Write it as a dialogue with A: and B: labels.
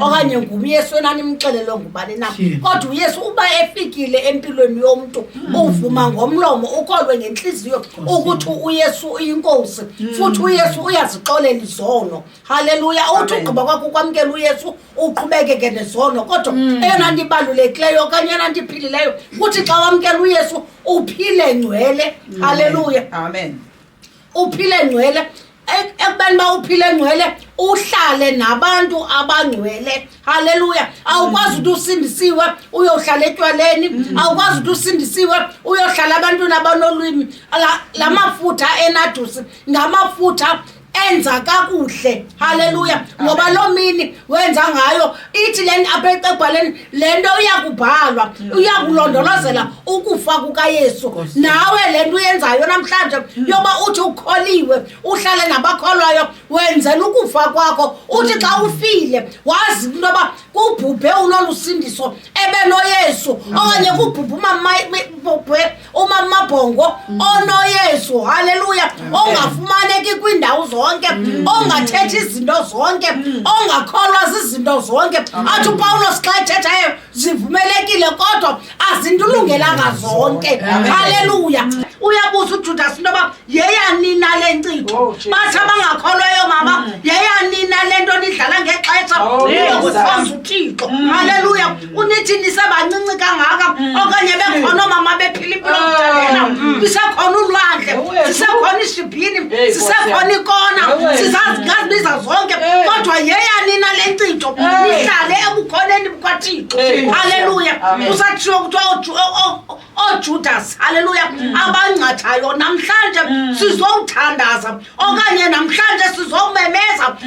A: okanye nguYesu enanimxelele ngubani na kodwa uYesu uba efikile empilweni yomuntu uvuma ngomlomo ukholwe ngenhliziyo ukuthi uYesu uyinkosi futhi uYesu uyazixolela izono haleluya uthi ugqiba kwakho ukwamkela uYesu uqhubekeke nezono kodwa eyona nto ibalulekileyo okanye eyona nto iphilileyo kuthi xa wamkela uYesu uphile ngcwele haleluya
B: Amen.
A: uphile ngcwele ekubani ba uphile ngcwele uhlale nabantu abangcwele haleluya awukwazi ukuthi usindisiwe uyohlala etywaleni awukwazi ukuthi usindisiwe uyohlala abantwini abanolwimi la mafutha enadusi ngamafutha enza kakuhle haleluya ngoba lo mini wenza ngayo ithi leni apha eqebhaleni lento uyakubhalwa uyakulondolozela ukufa kukaYesu nawe lento uyenzayo namhlanje yoba uthi ukholiwe uhlale nabakholwayo wenzela ukufa kwakho uthi xa ufile wazi intoba kubhubhe unolusindiso ebenoYesu okanye kubhubhe umamabhongo onoYesu haleluya ongafumaneki kwiindawo zonke ongathethi izinto zonke ongakholwa zizinto zonke athi uPawulos xa ethethayo zivumelekile kodwa azindulungelanga zonke haleluya uyabuza uJudas intoba yeyanina le nkcitho bathi abangakholwayo mama yeyanina le nto nidlala ngexesha yokukhonza uThixo haleluya unithi nisebancinci kangaka okanye bekhona mama bephila impilo yokudala sisekhona ulwandle sisekhona ishibhini sisekhona ikona sizazi ngazibiza zonke kodwa yeyanina le nkcitho nihlale ebukhoneni bukaThixo haleluya usatshiwo kuthiwa oJudas haleluya abangcathayo namhlanje sizowuthandaza okanye namhlanje sizomemeza